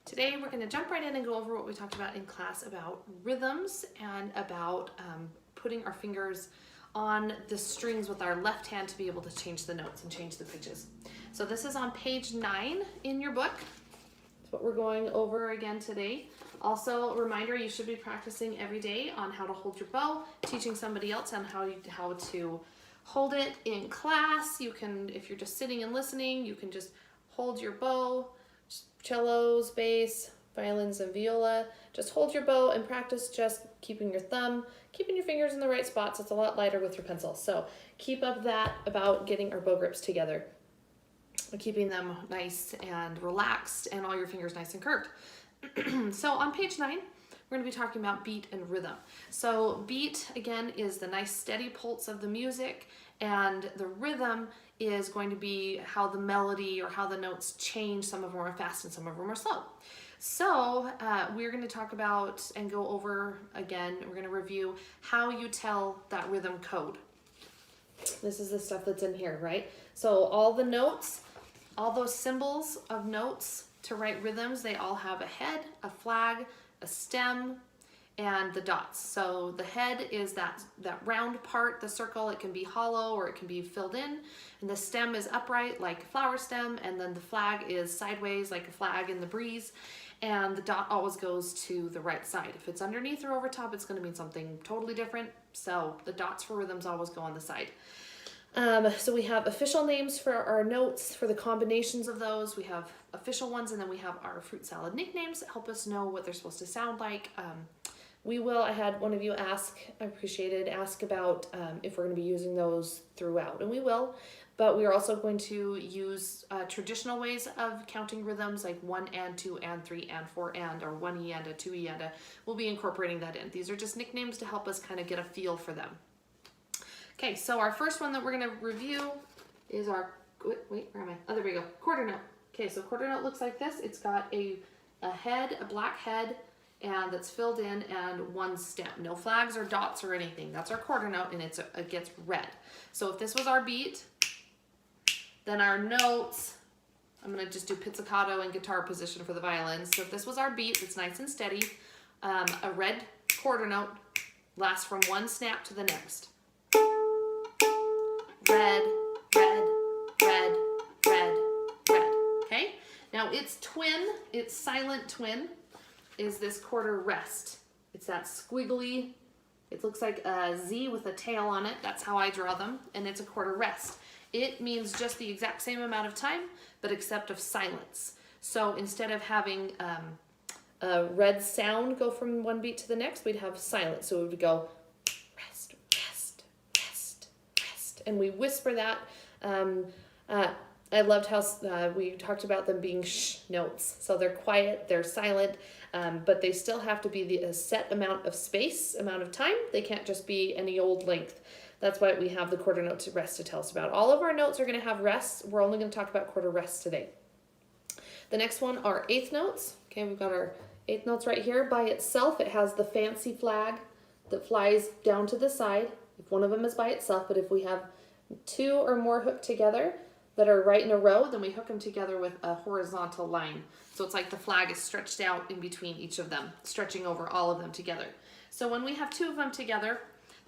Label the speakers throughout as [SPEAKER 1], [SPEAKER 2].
[SPEAKER 1] Today we're going to jump right in and go over what we talked about in class about rhythms and about putting our fingers on the strings with our left hand to be able to change the notes and change the pitches. So this is on page 9 in your book. That's what we're going over again today. Also, a reminder, you should be practicing every day on how to hold your bow, teaching somebody else on how to hold it in class. You can, if you're just sitting and listening, you can just hold your bow. Cellos, bass, violins, and viola. Just hold your bow and practice just keeping your fingers in the right spots. It's a lot lighter with your pencil. So keep up that about getting our bow grips together, keeping them nice and relaxed and all your fingers nice and curved. So on page 9, we're going to be talking about beat and rhythm. So beat, again, is the nice steady pulse of the music, and the rhythm is going to be how the melody or how the notes change. Some of them are fast and some of them are slow. So we're going to talk about and go over again, we're going to review how you tell that rhythm code. This is the stuff that's in here, right? So all the notes, all those symbols of notes to write rhythms, they all have a head, a flag, a stem, and the dots. So the head is that round part, the circle. It can be hollow or it can be filled in. And the stem is upright like a flower stem, and then the flag is sideways like a flag in the breeze. And the dot always goes to the right side. If it's underneath or over top, it's going to mean something totally different. So the dots for rhythms always go on the side. So we have official names for our notes, for the combinations of those. We have official ones, and then we have our fruit salad nicknames that help us know what they're supposed to sound like. I had one of you ask about if we're going to be using those throughout, and we will, but we are also going to use traditional ways of counting rhythms like 1 and 2 and 3 and 4 and, or 1 and a 2 and a. We'll be incorporating that in. These are just nicknames to help us kind of get a feel for them. Okay, so our first one that we're going to review is our, wait, where am I? Oh, there we go, quarter note. Okay, so quarter note looks like this. It's got a head, a black head, and that's filled in, and one stem. No flags or dots or anything. That's our quarter note, and it gets red. So if this was our beat, then our notes, I'm going to just do pizzicato and guitar position for the violins. So if this was our beat, it's nice and steady. A red quarter note lasts from one snap to the next. Red, red, red, red, red. Okay? Now its twin, its silent twin, is this quarter rest. It's that squiggly, it looks like a Z with a tail on it. That's how I draw them. And it's a quarter rest. It means just the exact same amount of time, but except of silence. So instead of having a red sound go from one beat to the next, we'd have silence. So it would go rest, rest, rest, rest. And we whisper that. I loved how we talked about them being shh notes. So they're quiet, they're silent, but they still have to be a set amount of space, amount of time. They can't just be any old length. That's why we have the quarter note to rest to tell us about. All of our notes are going to have rests. We're only going to talk about quarter rests today. The next one are eighth notes. Okay, we've got our eighth notes right here. By itself, it has the fancy flag that flies down to the side. If one of them is by itself, but if we have two or more hooked together that are right in a row, then we hook them together with a horizontal line. So it's like the flag is stretched out in between each of them, stretching over all of them together. So when we have two of them together,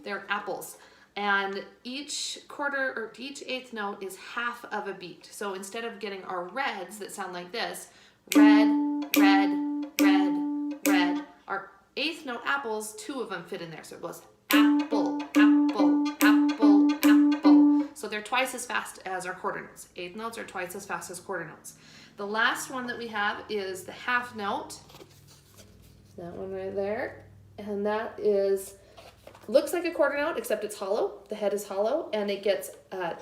[SPEAKER 1] they're apples. And each eighth note is half of a beat. So instead of getting our reds that sound like this, red, red, red, red, our eighth note apples, two of them fit in there. So it goes apple, apple, apple, apple. So they're twice as fast as our quarter notes. Eighth notes are twice as fast as quarter notes. The last one that we have is the half note. That one right there. And that looks like a quarter note, except it's hollow. The head is hollow, and it gets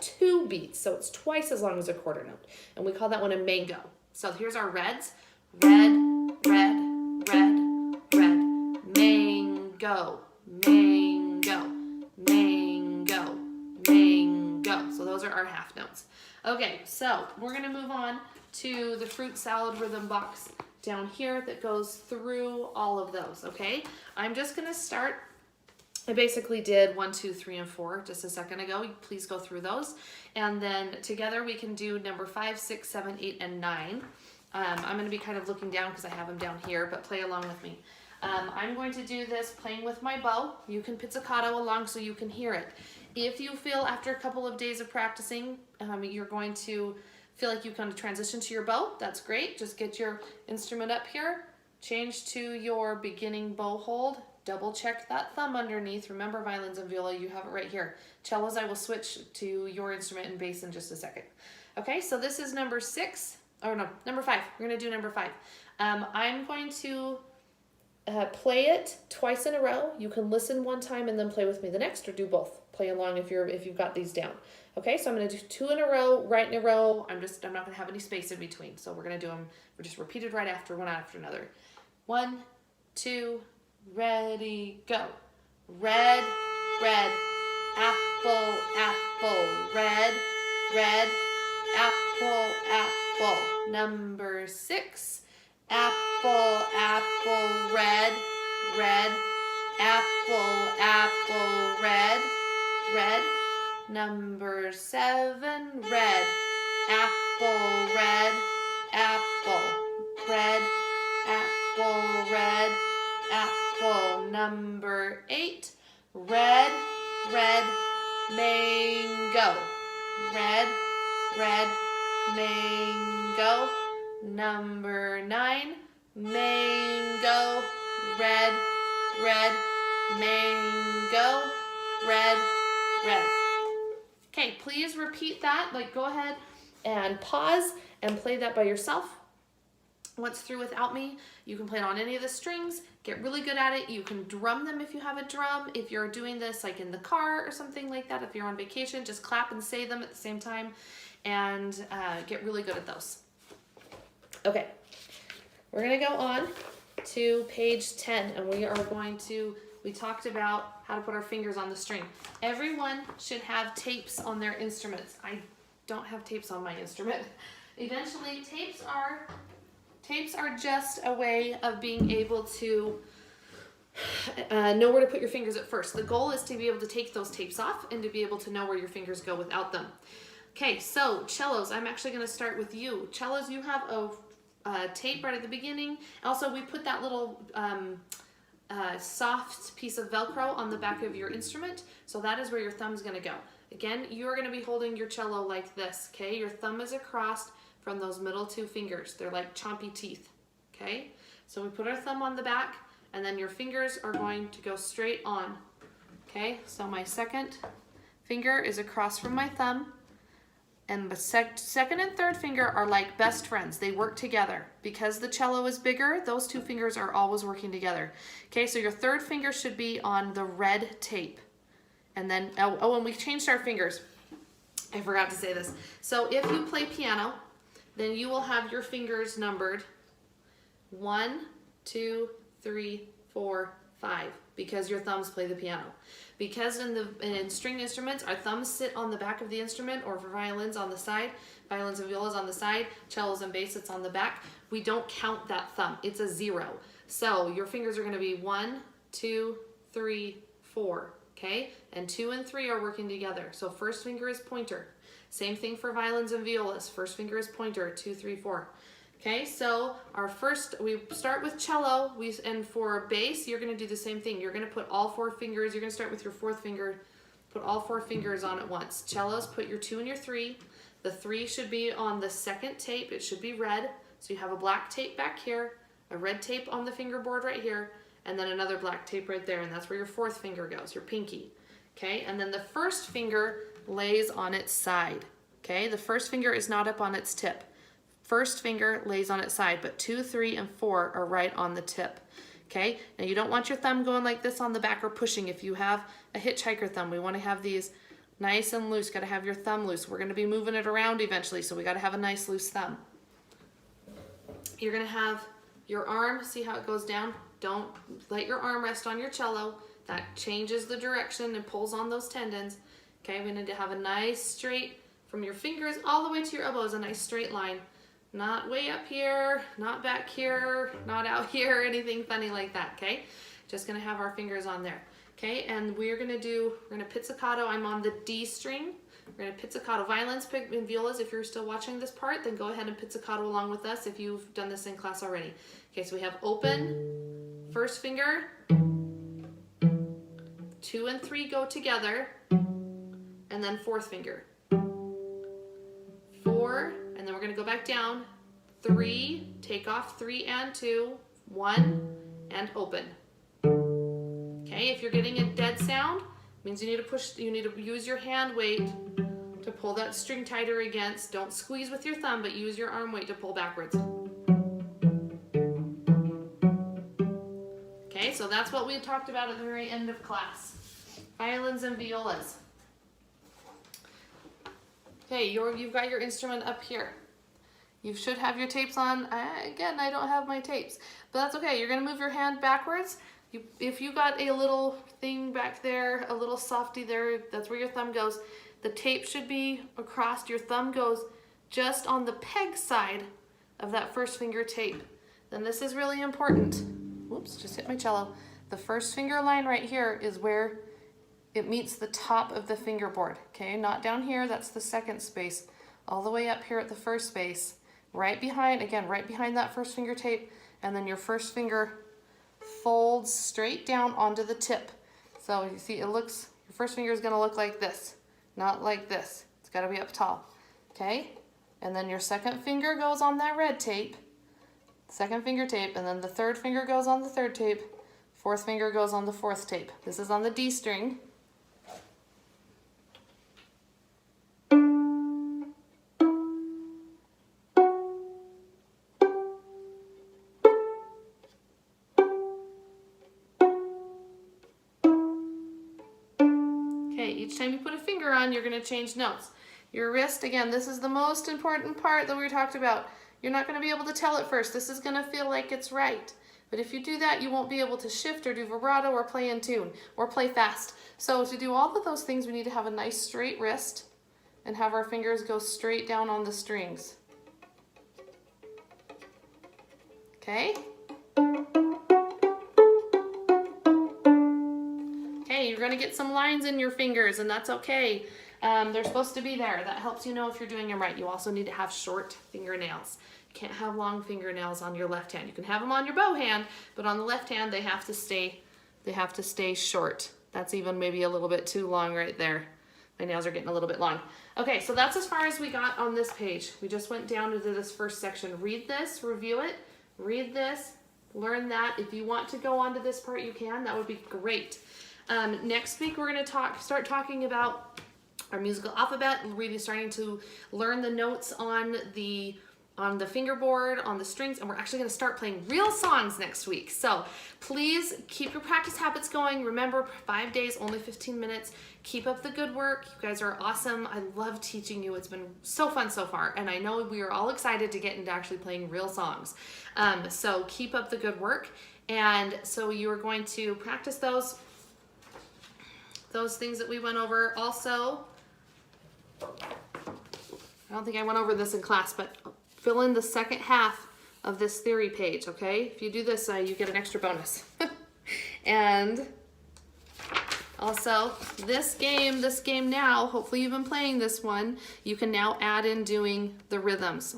[SPEAKER 1] 2 beats. So it's twice as long as a quarter note. And we call that one a mango. So here's our reds. Red, red, red, red. Mango, mango, mango, mango. So those are our half notes. Okay, so we're going to move on to the fruit salad rhythm box down here that goes through all of those, okay? I'm just going to start. I basically did 1, 2, 3, and 4 just a second ago. Please go through those. And then together we can do number 5, 6, 7, 8, and 9. I'm gonna be kind of looking down because I have them down here, but play along with me. I'm going to do this playing with my bow. You can pizzicato along so you can hear it. If you feel after a couple of days of practicing, you're going to feel like you can transition to your bow, that's great. Just get your instrument up here, change to your beginning bow hold, double check that thumb underneath. Remember, violins and viola, you have it right here. Cellos, I will switch to your instrument and bass in just a second. Okay, so this is number 6, or no, number 5. We're gonna do number 5. I'm going to play it twice in a row. You can listen one time and then play with me the next, or do both. Play along if you've got these down. Okay, so I'm gonna do 2 in a row, right in a row. I'm not gonna have any space in between. So we're gonna do them, we're just repeated right after, one after another. 1, 2, ready, go. Red, red, apple, apple, red, red, apple, apple. Number 6, apple, apple, red, red, apple, apple, red, red. Number 7, red, apple, red, apple, red, apple, red, apple. Number 8, red, red, mango, red, red, mango. Number 9, mango, red, red, mango, red, red. Okay, please repeat that. Like, go ahead and pause and play that by yourself. Once through without me, you can play it on any of the strings. Get really good at it. You can drum them if you have a drum. If you're doing this like in the car or something like that, if you're on vacation, just clap and say them at the same time, and get really good at those. Okay, we're gonna go on to page 10, and we talked about how to put our fingers on the string. Everyone should have tapes on their instruments. I don't have tapes on my instrument. Eventually, tapes are just a way of being able to know where to put your fingers at first. The goal is to be able to take those tapes off and to be able to know where your fingers go without them. Okay, so cellos, I'm actually gonna start with you. Cellos, you have a tape right at the beginning. Also, we put that little soft piece of Velcro on the back of your instrument, so that is where your thumb's gonna go. Again, you're gonna be holding your cello like this, okay? Your thumb is across from those middle 2 fingers. They're like chompy teeth, okay? So we put our thumb on the back, and then your fingers are going to go straight on, okay? So my second finger is across from my thumb, and the second and third finger are like best friends. They work together. Because the cello is bigger, those 2 fingers are always working together. Okay, so your third finger should be on the red tape. And then, and we changed our fingers. I forgot to say this. So if you play piano, then you will have your fingers numbered 1, 2, 3, 4, 5, because your thumbs play the piano. Because in string instruments, our thumbs sit on the back of the instrument, or for violins on the side, violins and violas on the side, cellos and bass, it's on the back. We don't count that thumb. It's a 0. So your fingers are going to be 1, 2, 3, 4. Okay, and 2 and 3 are working together. So first finger is pointer. Same thing for violins and violas. First finger is pointer. 2, 3, 4. Okay, so we start with cello, and for bass, you're gonna do the same thing. You're gonna put all 4 fingers, you're gonna start with your 4th finger, put all 4 fingers on at once. Cellos, put your 2 and your 3. The 3 should be on the second tape, it should be red. So you have a black tape back here, a red tape on the fingerboard right here, and then another black tape right there, and that's where your 4th finger goes, your pinky. Okay, and then the first finger lays on its side. Okay, the first finger is not up on its tip. First finger lays on its side, but 2, 3, and 4 are right on the tip. Okay, now you don't want your thumb going like this on the back or pushing. If you have a hitchhiker thumb, we want to have these nice and loose. Got to have your thumb loose. We're going to be moving it around eventually, so we got to have a nice loose thumb. You're going to have your arm, see how it goes down? Don't let your arm rest on your cello. That changes the direction and pulls on those tendons. Okay, we need to have a nice straight, from your fingers all the way to your elbows, a nice straight line. Not way up here, not back here, not out here, anything funny like that, okay? Just gonna have our fingers on there, okay? And we're gonna pizzicato. I'm on the D string, We're gonna pizzicato violins and violas. If you're still watching this part, then go ahead and pizzicato along with us if you've done this in class already. Okay, so we have open, first finger, 2 and 3 go together, and then fourth finger. 4, and then we're gonna go back down. 3, take off 3 and 2, 1, and open. Okay, if you're getting a dead sound, means you need to use your hand weight to pull that string tighter against. Don't squeeze with your thumb, but use your arm weight to pull backwards. Okay, so that's what we talked about at the very end of class. Violins and violas. Okay, you've got your instrument up here. You should have your tapes on. Again, I don't have my tapes, but that's okay. You're gonna move your hand backwards. If you got a little thing back there, a little softy there, that's where your thumb goes. The tape should be across. Your thumb goes just on the peg side of that first finger tape. Then this is really important. Whoops, just hit my cello. The first finger line right here is where it meets the top of the fingerboard. Okay, not down here, that's the second space. All the way up here at the first space. Right behind, again, right behind that first finger tape, and then your first finger folds straight down onto the tip. So you see your first finger is gonna look like this, not like this. It's gotta be up tall, okay? And then your second finger goes on that red tape, second finger tape, and then the third finger goes on the third tape, fourth finger goes on the fourth tape. This is on the D string. Each time you put a finger on, you're going to change notes. Your wrist, again, this is the most important part that we talked about. You're not going to be able to tell at first. This is going to feel like it's right. But if you do that, you won't be able to shift or do vibrato or play in tune or play fast. So to do all of those things, we need to have a nice straight wrist and have our fingers go straight down on the strings. Okay? You're going to get some lines in your fingers, and that's okay. They're supposed to be there. That helps you know if you're doing them right. You also need to have short fingernails. You can't have long fingernails on your left hand. You can have them on your bow hand, but on the left hand they have to stay short. That's even maybe a little bit too long right there. My nails are getting a little bit long. Okay, so that's as far as we got on this page. We just went down into this first section. Read this, review it, read this, learn that. If you want to go on to this part, you can. That would be great. Next week we're going to start talking about our musical alphabet, really starting to learn the notes on the fingerboard, on the strings, and we're actually going to start playing real songs next week. So please keep your practice habits going. Remember, 5 days, only 15 minutes. Keep up the good work. You guys are awesome. I love teaching you. It's been so fun so far, and I know we are all excited to get into actually playing real songs. So keep up the good work, and so you are going to practice those things that we went over. Also, I don't think I went over this in class, but fill in the second half of this theory page, okay? If you do this, you get an extra bonus. And also, this game now, hopefully you've been playing this one, you can now add in doing the rhythms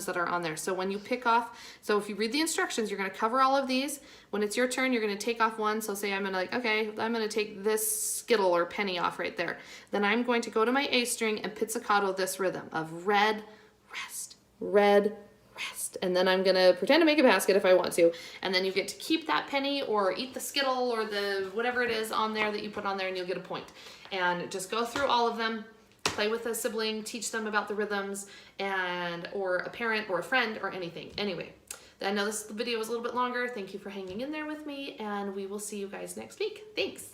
[SPEAKER 1] that are on there. So when you pick off, so if you read the instructions, you're going to cover all of these. When it's your turn, you're going to take off one. So say I'm going to take this skittle or penny off right there. Then I'm going to go to my A string and pizzicato this rhythm of red, rest, red, rest. And then I'm going to pretend to make a basket if I want to. And then you get to keep that penny or eat the skittle or the whatever it is on there that you put on there, and you'll get a point. And just go through all of them. Play with a sibling, teach them about the rhythms, or a parent or a friend or anything. Anyway, I know this video was a little bit longer. Thank you for hanging in there with me, and we will see you guys next week. Thanks.